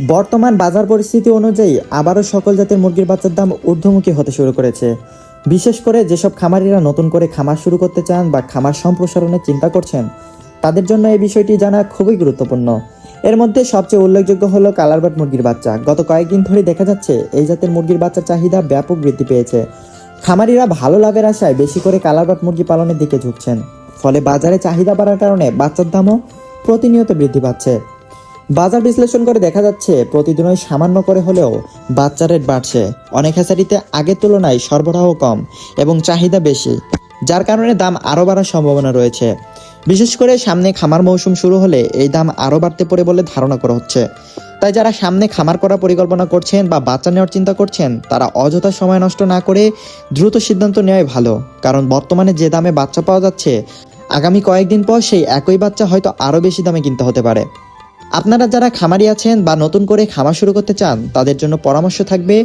বর্তমান বাজার পরিস্থিতি অনুযায়ী আবারও সকল জাতের মুরগির বাচ্চার দাম ঊর্ধ্বমুখী হতে শুরু করেছে। বিশেষ করে যেসব খামারিরা নতুন করে খামার শুরু করতে চান বা খামার সম্প্রসারণের চিন্তা করছেন, তাদের জন্য এই বিষয়টি জানা খুবই গুরুত্বপূর্ণ। এর মধ্যে সবচেয়ে উল্লেখযোগ্য হলো কালারবাট মুরগির বাচ্চা। গত কয়েকদিন ধরে দেখা যাচ্ছে এই জাতের মুরগির বাচ্চার চাহিদা ব্যাপক বৃদ্ধি পেয়েছে। খামারিরা ভালো লাভের আশায় বেশি করে কালারবাট মুরগি পালনের দিকে ঝুঁকছেন। ফলে বাজারে চাহিদা বাড়ার কারণে বাচ্চার দামও প্রতিনিয়ত বৃদ্ধি পাচ্ছে। বাজার বিশ্লেষণ করে দেখা যাচ্ছে প্রতিদিনই সামান্য করে হলেও বাচ্চার রেট বাড়ছে। অনেক হ্যাচারিতে আগের তুলনায় সরবরাহ কম এবং চাহিদা বেশি, যার কারণে দাম আরও বাড়ার সম্ভাবনা রয়েছে। বিশেষ করে সামনে খামার মৌসুম শুরু হলে এই দাম আরও বাড়তে পারে বলে ধারণা করা হচ্ছে। তাই যারা সামনে খামার করার পরিকল্পনা করছেন বা বাচ্চা নেওয়ার চিন্তা করছেন, তারা অযথা সময় নষ্ট না করে দ্রুত সিদ্ধান্ত নেওয়াই ভালো। কারণ বর্তমানে যে দামে বাচ্চা পাওয়া যাচ্ছে, আগামী কয়েকদিন পর সেই একই বাচ্চা হয়তো আরও বেশি দামে কিনতে হতে পারে। আপনারা যারা খামারি আছেন বা নতুন করে খামার শুরু করতে চান, তাদের জন্য পরামর্শ থাকবে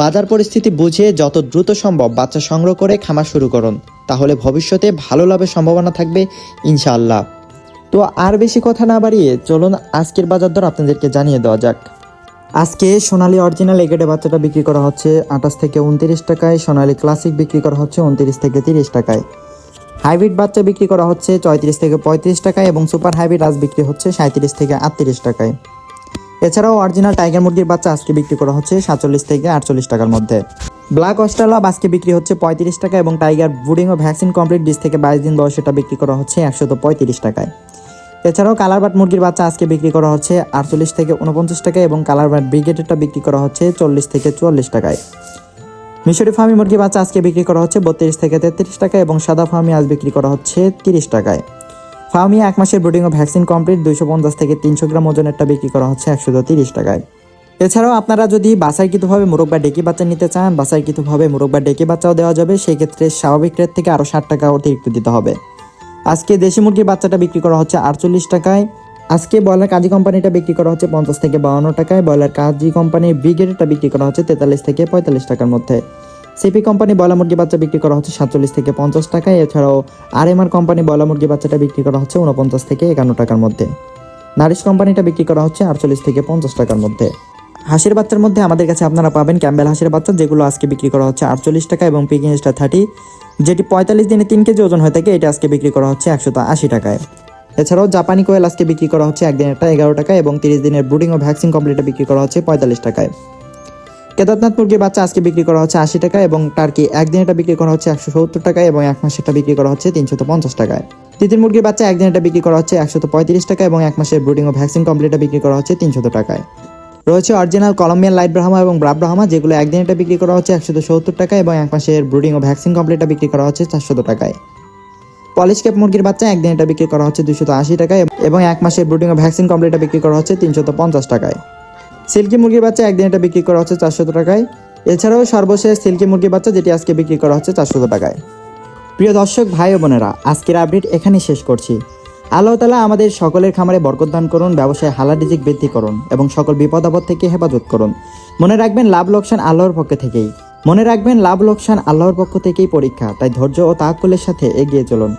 বাজার পরিস্থিতি বুঝে যত দ্রুত সম্ভব বাচ্চা সংগ্রহ করে খামার শুরু করুন। তাহলে ভবিষ্যতে ভালো লাভের সম্ভাবনা থাকবে ইনশাআল্লাহ। তো আর বেশি কথা না বাড়িয়ে চলুন আজকের বাজার দর আপনাদেরকে জানিয়ে দেওয়া যাক। আজকে সোনালী অরিজিনাল এগেটে বাচ্চাটা বিক্রি করা হচ্ছে 28 থেকে 29 টাকায়, সোনালী ক্লাসিক বিক্রি করা হচ্ছে 29 থেকে 30 টাকায়, হাইব্রিড বাচ্চা বিক্রি করা হচ্ছে 34 থেকে 35 টাকায় এবং সুপার হাইব্রিড আজ বিক্রি হচ্ছে 37 থেকে 38 টাকায়। এছাড়াও অরিজিনাল টাইগার মুরগির বাচ্চা আজকে বিক্রি করা হচ্ছে 47 থেকে 48 টাকার মধ্যে। ব্ল্যাক অস্ট্রেলিয়া আজকে বিক্রি হচ্ছে 35 টাকা এবং টাইগার ব্রুডিং ও ভ্যাকসিন কমপ্লিট 20 থেকে 22 দিন বয়স এটা বিক্রি করা হচ্ছে 135 টাকায়। এছাড়াও কালারবাট মুরগির বাচ্চা আজকে বিক্রি করা হচ্ছে 48 থেকে 49 টাকায় এবং কালারবাট ব্রিগেডেরটা বিক্রি করা হচ্ছে 40 থেকে 44 টাকায়। মিশরি ফার্মি মুরগি বাচ্চা আজকে বিক্রি করা হচ্ছে 32 থেকে 33 টাকা এবং সাদা ফার্মি আজ বিক্রি করা হচ্ছে 30 টাকায়। ফার্মি এক মাসের ব্রিডিং ও ভ্যাকসিন কমপ্লিট 250 থেকে 300 গ্রাম ওজনেরটা বিক্রি করা হচ্ছে 130 টাকায়। এছাড়াও আপনারা যদি বাছাইকৃতভাবে মোরগ বা ডেকি বাচ্চা নিতে চান, বাছাইকৃতভাবে মোরগ বা ডেকি বাচ্চাও দেওয়া যাবে। সেই ক্ষেত্রে স্বাভাবিক রেট থেকে আরও 60 টাকা অতিরিক্ত দিতে হবে। আজকে দেশি মুরগির বাচ্চাটা বিক্রি করা হচ্ছে 48 টাকায়। আজকে ব্রয়লার কাজী কোম্পানিটা বিক্রি করা হচ্ছে 50 থেকে 52 টাকায়। ব্রয়লার কাজী কোম্পানির ব্রিগেডটা বিক্রি করা হচ্ছে 43 থেকে 45 টাকার মধ্যে। সিপি কোম্পানি ব্রয়লার মুরগি বাচ্চা বিক্রি করা হচ্ছে 47 থেকে 50 টাকায়। এছাড়াও আরএমআর কোম্পানি ব্রয়লার মুরগি বাচ্চাটা বিক্রি করা হচ্ছে 49 থেকে 51 টাকার মধ্যে। নারিশ কোম্পানিটা বিক্রি করা হচ্ছে 48 থেকে 50 টাকার মধ্যে। হাঁসের বাচ্চার মধ্যে আমাদের কাছে আপনারা পাবেন ক্যাম্বেল হাঁসের বাচ্চা, যেগুলো আজকে বিক্রি করা হচ্ছে 48 টাকা এবং পিকিং স্টার 30, যেটি 45 দিনে 3 কেজি ওজন হয়ে থাকে, এটা আজকে বিক্রি করা হচ্ছে 180 টাকায়। এছাড়াও জাপানি কোয়েল আজকে বিক্রি করা হচ্ছে একদিনেরটা 11 টাকা এবং 30 দিনের ব্রুডিং ও ভ্যাকসিন কমপ্লিটটা বিক্রি করা হচ্ছে 45 টাকায়। কেদারনাথ মুরগির বাচ্চা আজকে বিক্রি করা হচ্ছে 80 টাকা এবং টার্কি একদিনেরটা বিক্রি করা হচ্ছে 170 টাকায় এবং এক মাসেরটা বিক্রি করা হচ্ছে 350 টাকায়। তিতির মুরগির বাচ্চা একদিনেরটা বিক্রি করা হচ্ছে 135 টাকা এবং এক মাসের ব্রুডিং ও ভ্যাকসিন কমপ্লিটটা বিক্রি করা হচ্ছে 300 টাকায়। রয়েছে অরিজিনাল কলম্বিয়ান লাইট ব্রাহ্মা এবং ব্রাভ ব্রাহ্মা, যেগুলো একদিনেরটা বিক্রি করা হচ্ছে 170 টাকা এবং এক মাসের ব্রুডিং ও ভ্যাকসিন কমপ্লিটটা বিক্রি করা হচ্ছে 400 টাকায়। পলিশ ক্যাপ মুরগির বাচ্চা একদিনেরটা বিক্রি করা হচ্ছে 280 টাকায় এবং এক মাসের ব্রুডিং ও ভ্যাকসিন কমপ্লিটটা বিক্রি করা হচ্ছে 350 টাকায়। সিল্কি মুরগির বাচ্চা একদিনেরটা বিক্রি করা হচ্ছে 400 টাকায়। এছাড়াও সর্বশেষ সিল্কি মুরগির বাচ্চা, যেটি আজকে বিক্রি করা হচ্ছে 400 টাকায়। প্রিয় দর্শক ভাই ও বোনেরা, আজকের আপডেট এখানেই শেষ করছি। আল্লাহ তাআলা আমাদের সকলের খামারে বরকত দান করুন, ব্যবসায় হালাল রিজিক বৃদ্ধি করুন এবং সকল বিপদ আপদ থেকে হেফাজত করুন। মনে রাখবেন লাভ লোকসান আল্লাহর পক্ষ থেকেই পরীক্ষা। তাই ধৈর্য ও তাওয়াক্কুলের সাথে এগিয়ে চলুন।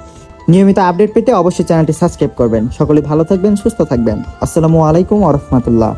নিয়মিত আপডেট পেতে অবশ্যই চ্যানেলটি সাবস্ক্রাইব করবেন। সকলে ভালো থাকবেন, সুস্থ থাকবেন। আসসালামু আলাইকুম ওয়া রাহমাতুল্লাহ।